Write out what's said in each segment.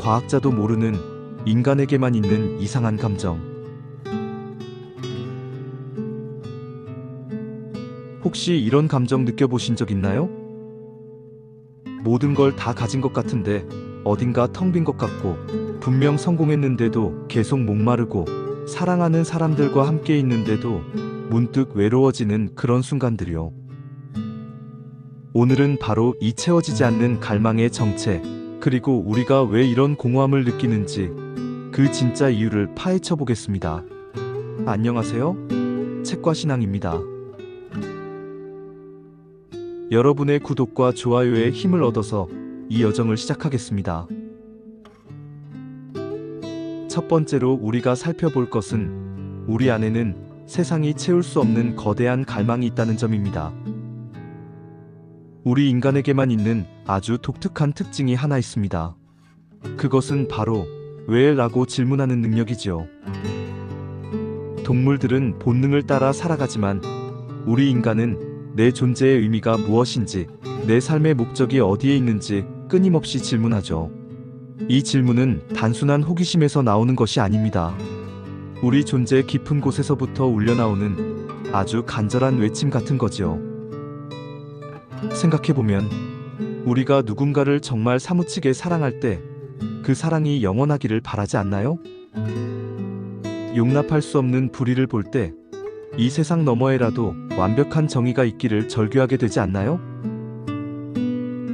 과학자도 모르는 인간에게만 있는 이상한 감정. 혹시 이런 감정 느껴보신 적 있나요? 모든 걸 다 가진 것 같은데 어딘가 텅 빈 것 같고, 분명 성공했는데도 계속 목마르고, 사랑하는 사람들과 함께 있는데도 문득 외로워지는 그런 순간들이요. 오늘은 바로 이 채워지지 않는 갈망의 정체, 그리고 우리가 왜 이런 공허함을 느끼는지 그 진짜 이유를 파헤쳐 보겠습니다. 안녕하세요. 책과 신앙입니다. 여러분의 구독과 좋아요에 힘을 얻어서 이 여정을 시작하겠습니다. 첫 번째로 우리가 살펴볼 것은 우리 안에는 세상이 채울 수 없는 거대한 갈망이 있다는 점입니다. 우리 인간에게만 있는 아주 독특한 특징이 하나 있습니다. 그것은 바로 왜? 라고 질문하는 능력이지요. 동물들은 본능을 따라 살아가지만 우리 인간은 내 존재의 의미가 무엇인지, 내 삶의 목적이 어디에 있는지 끊임없이 질문하죠. 이 질문은 단순한 호기심에서 나오는 것이 아닙니다. 우리 존재 깊은 곳에서부터 울려나오는 아주 간절한 외침 같은 거지요. 생각해보면 우리가 누군가를 정말 사무치게 사랑할 때 그 사랑이 영원하기를 바라지 않나요? 용납할 수 없는 불의를 볼 때 이 세상 너머에라도 완벽한 정의가 있기를 절규하게 되지 않나요?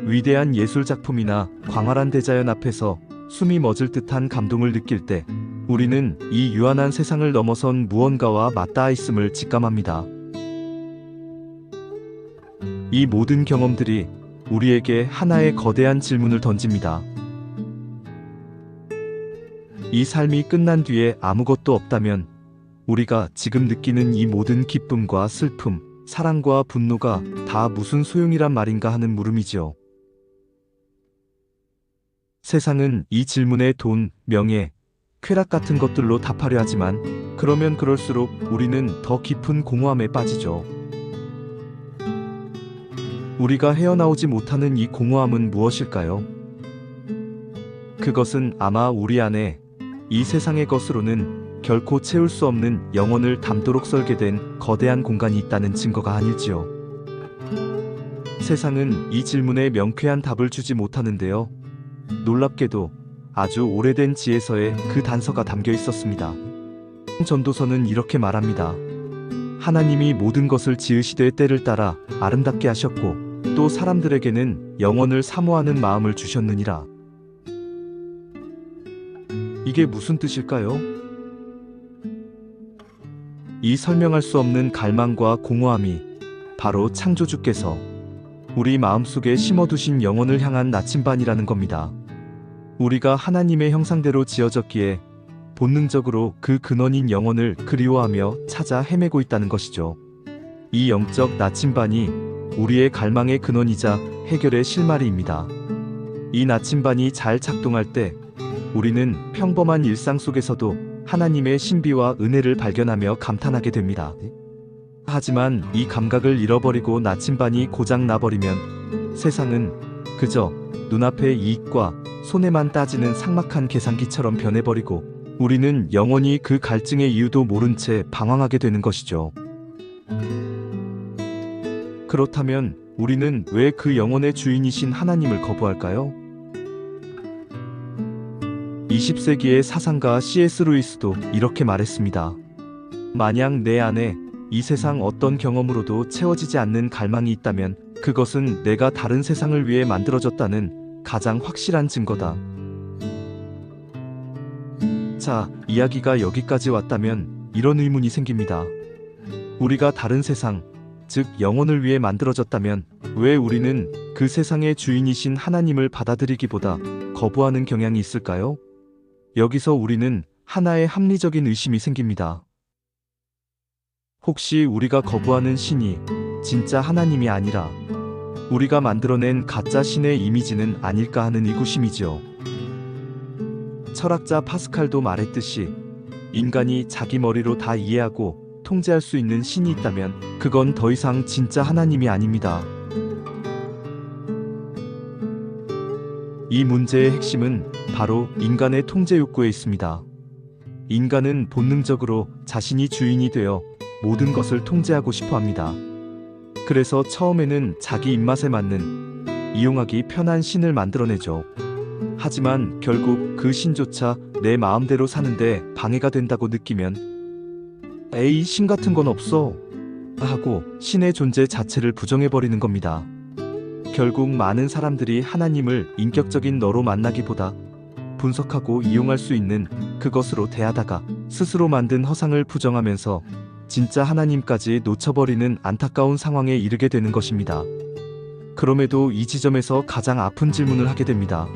위대한 예술 작품이나 광활한 대자연 앞에서 숨이 멎을 듯한 감동을 느낄 때 우리는 이 유한한 세상을 넘어선 무언가와 맞닿아 있음을 직감합니다. 이 모든 경험들이 우리에게 하나의 거대한 질문을 던집니다. 이 삶이 끝난 뒤에 아무것도 없다면 우리가 지금 느끼는 이 모든 기쁨과 슬픔, 사랑과 분노가 다 무슨 소용이란 말인가 하는 물음이지요. 세상은 이 질문에 돈, 명예, 쾌락 같은 것들로 답하려 하지만 그러면 그럴수록 우리는 더 깊은 공허함에 빠지죠. 우리가 헤어나오지 못하는 이 공허함은 무엇일까요? 그것은 아마 우리 안에 이 세상의 것으로는 결코 채울 수 없는 영혼을 담도록 설계된 거대한 공간이 있다는 증거가 아닐지요. 세상은 이 질문에 명쾌한 답을 주지 못하는데요. 놀랍게도 아주 오래된 지혜서에 그 단서가 담겨 있었습니다. 전도서는 이렇게 말합니다. 하나님이 모든 것을 지으시되 때를 따라 아름답게 하셨고 또 사람들에게는 영원을 사모하는 마음을 주셨느니라. 이게 무슨 뜻일까요? 이 설명할 수 없는 갈망과 공허함이 바로 창조주께서 우리 마음속에 심어두신 영혼을 향한 나침반이라는 겁니다. 우리가 하나님의 형상대로 지어졌기에 본능적으로 그 근원인 영혼을 그리워하며 찾아 헤매고 있다는 것이죠. 이 영적 나침반이 우리의 갈망의 근원이자 해결의 실마리입니다. 이 나침반이 잘 작동할 때 우리는 평범한 일상 속에서도 하나님의 신비와 은혜를 발견하며 감탄하게 됩니다. 하지만 이 감각을 잃어버리고 나침반이 고장 나버리면 세상은 그저 눈앞의 이익과 손해만 따지는 삭막한 계산기처럼 변해버리고 우리는 영원히 그 갈증의 이유도 모른 채 방황하게 되는 것이죠. 그렇다면 우리는 왜 그 영혼의 주인이신 하나님을 거부할까요? 20세기의 사상가 C.S. 루이스도 이렇게 말했습니다. 만약 내 안에 이 세상 어떤 경험으로도 채워지지 않는 갈망이 있다면 그것은 내가 다른 세상을 위해 만들어졌다는 가장 확실한 증거다. 자, 이야기가 여기까지 왔다면 이런 의문이 생깁니다. 우리가 다른 세상, 즉 영혼을 위해 만들어졌다면 왜 우리는 그 세상의 주인이신 하나님을 받아들이기보다 거부하는 경향이 있을까요? 여기서 우리는 하나의 합리적인 의심이 생깁니다. 혹시 우리가 거부하는 신이 진짜 하나님이 아니라 우리가 만들어낸 가짜 신의 이미지는 아닐까 하는 의구심이죠. 철학자 파스칼도 말했듯이 인간이 자기 머리로 다 이해하고 통제할 수 있는 신이 있다면 그건 더 이상 진짜 하나님이 아닙니다. 이 문제의 핵심은 바로 인간의 통제 욕구에 있습니다. 인간은 본능적으로 자신이 주인이 되어 모든 것을 통제하고 싶어 합니다. 그래서 처음에는 자기 입맛에 맞는 이용하기 편한 신을 만들어내죠. 하지만 결국 그 신조차 내 마음대로 사는데 방해가 된다고 느끼면 에이, 신 같은 건 없어 하고 신의 존재 자체를 부정해버리는 겁니다. 결국 많은 사람들이 하나님을 인격적인 너로 만나기보다 분석하고 이용할 수 있는 그것으로 대하다가 스스로 만든 허상을 부정하면서 진짜 하나님까지 놓쳐버리는 안타까운 상황에 이르게 되는 것입니다. 그럼에도 이 지점에서 가장 아픈 질문을 하게 됩니다.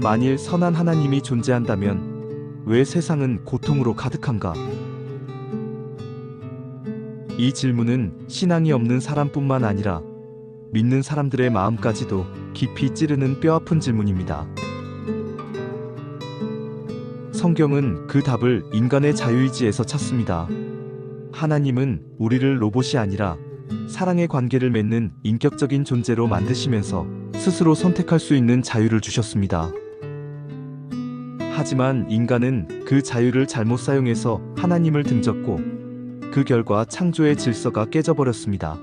만일 선한 하나님이 존재한다면 왜 세상은 고통으로 가득한가? 이 질문은 신앙이 없는 사람뿐만 아니라 믿는 사람들의 마음까지도 깊이 찌르는 뼈아픈 질문입니다. 성경은 그 답을 인간의 자유의지에서 찾습니다. 하나님은 우리를 로봇이 아니라 사랑의 관계를 맺는 인격적인 존재로 만드시면서 스스로 선택할 수 있는 자유를 주셨습니다. 하지만 인간은 그 자유를 잘못 사용해서 하나님을 등졌고 그 결과 창조의 질서가 깨져버렸습니다.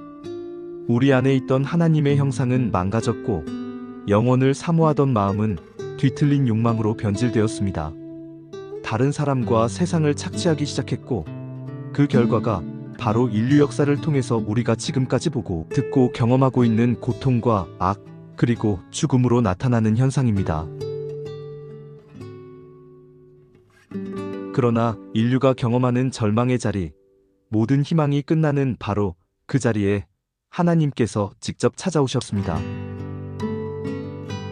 우리 안에 있던 하나님의 형상은 망가졌고 영혼을 사모하던 마음은 뒤틀린 욕망으로 변질되었습니다. 다른 사람과 세상을 착취하기 시작했고 그 결과가 바로 인류 역사를 통해서 우리가 지금까지 보고 듣고 경험하고 있는 고통과 악, 그리고 죽음으로 나타나는 현상입니다. 그러나 인류가 경험하는 절망의 자리, 모든 희망이 끝나는 바로 그 자리에 하나님께서 직접 찾아오셨습니다.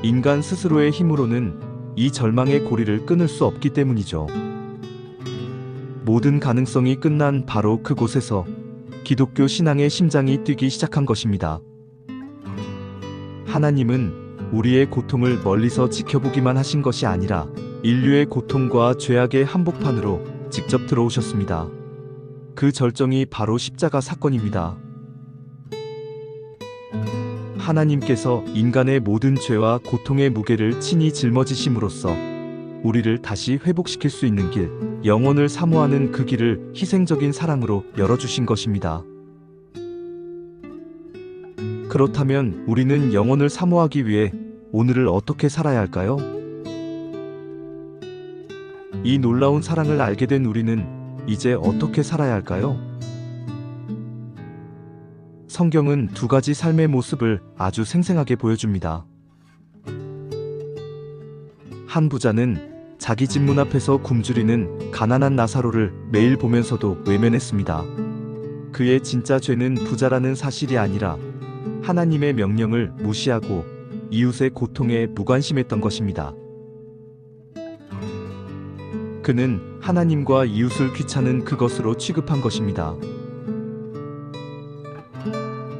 인간 스스로의 힘으로는 이 절망의 고리를 끊을 수 없기 때문이죠. 모든 가능성이 끝난 바로 그곳에서 기독교 신앙의 심장이 뛰기 시작한 것입니다. 하나님은 우리의 고통을 멀리서 지켜보기만 하신 것이 아니라 인류의 고통과 죄악의 한복판으로 직접 들어오셨습니다. 그 절정이 바로 십자가 사건입니다. 하나님께서 인간의 모든 죄와 고통의 무게를 친히 짊어지심으로써 우리를 다시 회복시킬 수 있는 길, 영혼을 사모하는 그 길을 희생적인 사랑으로 열어주신 것입니다. 그렇다면 우리는 영혼을 사모하기 위해 오늘을 어떻게 살아야 할까요? 이 놀라운 사랑을 알게 된 우리는 이제 어떻게 살아야 할까요? 성경은 두 가지 삶의 모습을 아주 생생하게 보여줍니다. 한 부자는 자기 집 문 앞에서 굶주리는 가난한 나사로를 매일 보면서도 외면했습니다. 그의 진짜 죄는 부자라는 사실이 아니라 하나님의 명령을 무시하고 이웃의 고통에 무관심했던 것입니다. 그는 하나님과 이웃을 귀찮은 그것으로 취급한 것입니다.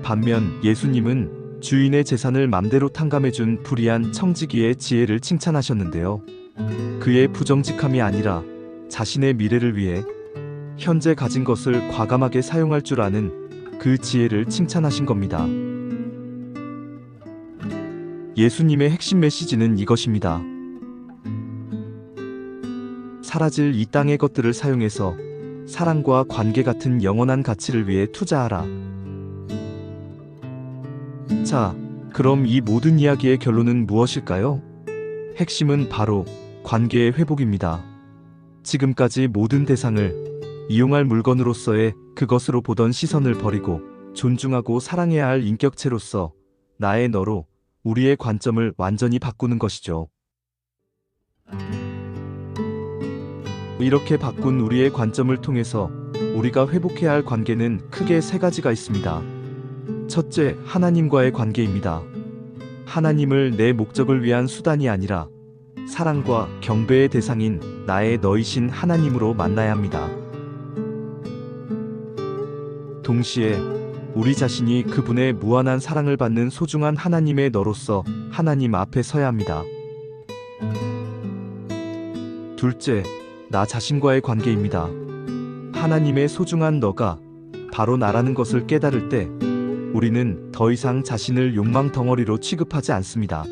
반면 예수님은 주인의 재산을 맘대로 탕감해준 불의한 청지기의 지혜를 칭찬하셨는데요. 그의 부정직함이 아니라 자신의 미래를 위해 현재 가진 것을 과감하게 사용할 줄 아는 그 지혜를 칭찬하신 겁니다. 예수님의 핵심 메시지는 이것입니다. 사라질 이 땅의 것들을 사용해서 사랑과 관계 같은 영원한 가치를 위해 투자하라. 자, 그럼 이 모든 이야기의 결론은 무엇일까요? 핵심은 바로 관계의 회복입니다. 지금까지 모든 대상을 이용할 물건으로서의 그것으로 보던 시선을 버리고 존중하고 사랑해야 할 인격체로서 나의 너로 우리의 관점을 완전히 바꾸는 것이죠. 이렇게 바꾼 우리의 관점을 통해서 우리가 회복해야 할 관계는 크게 세 가지가 있습니다. 첫째, 하나님과의 관계입니다. 하나님을 내 목적을 위한 수단이 아니라 사랑과 경배의 대상인 나의 너이신 하나님으로 만나야 합니다. 동시에 우리 자신이 그분의 무한한 사랑을 받는 소중한 하나님의 너로서 하나님 앞에 서야 합니다. 둘째, 나 자신과의 관계입니다. 하나님의 소중한 너가 바로 나라는 것을 깨달을 때 우리는 더 이상 자신을 욕망 덩어리로 취급하지 않습니다.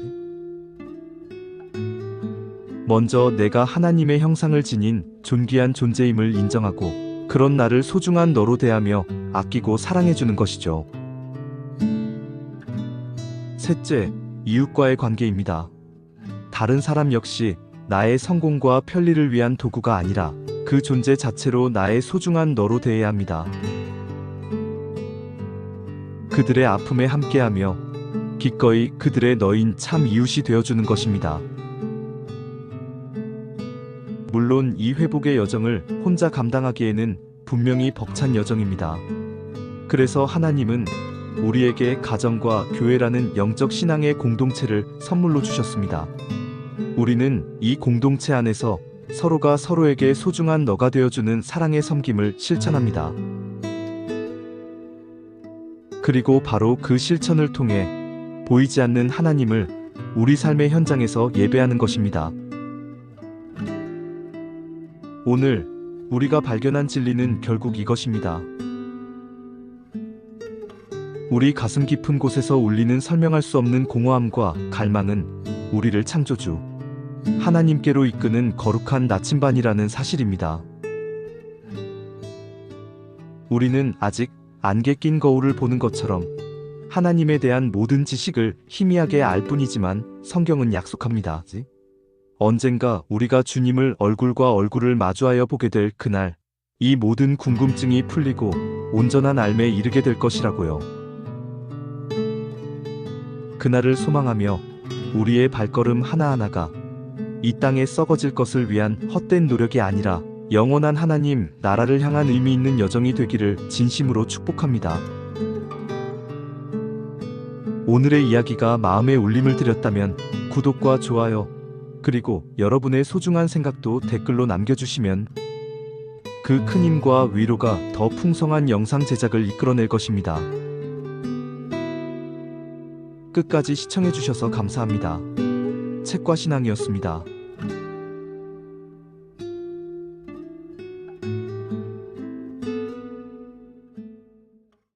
먼저 내가 하나님의 형상을 지닌 존귀한 존재임을 인정하고 그런 나를 소중한 너로 대하며 아끼고 사랑해주는 것이죠. 셋째, 이웃과의 관계입니다. 다른 사람 역시 나의 성공과 편리를 위한 도구가 아니라 그 존재 자체로 나의 소중한 너로 대해야 합니다. 그들의 아픔에 함께하며 기꺼이 그들의 너인 참 이웃이 되어주는 것입니다. 물론 이 회복의 여정을 혼자 감당하기에는 분명히 벅찬 여정입니다. 그래서 하나님은 우리에게 가정과 교회라는 영적 신앙의 공동체를 선물로 주셨습니다. 우리는 이 공동체 안에서 서로가 서로에게 소중한 너가 되어주는 사랑의 섬김을 실천합니다. 그리고 바로 그 실천을 통해 보이지 않는 하나님을 우리 삶의 현장에서 예배하는 것입니다. 오늘 우리가 발견한 진리는 결국 이것입니다. 우리 가슴 깊은 곳에서 울리는 설명할 수 없는 공허함과 갈망은 우리를 창조주 하나님께로 이끄는 거룩한 나침반이라는 사실입니다. 우리는 아직 안개 낀 거울을 보는 것처럼 하나님에 대한 모든 지식을 희미하게 알 뿐이지만 성경은 약속합니다. 언젠가 우리가 주님을 얼굴과 얼굴을 마주하여 보게 될 그날, 이 모든 궁금증이 풀리고 온전한 삶에 이르게 될 것이라고요. 그날을 소망하며 우리의 발걸음 하나하나가 이 땅에 썩어질 것을 위한 헛된 노력이 아니라 영원한 하나님 나라를 향한 의미 있는 여정이 되기를 진심으로 축복합니다. 오늘의 이야기가 마음에 울림을 드렸다면 구독과 좋아요, 그리고 여러분의 소중한 생각도 댓글로 남겨주시면 그 큰 힘과 위로가 더 풍성한 영상 제작을 이끌어낼 것입니다. 끝까지 시청해주셔서 감사합니다. 책과 신앙이었습니다.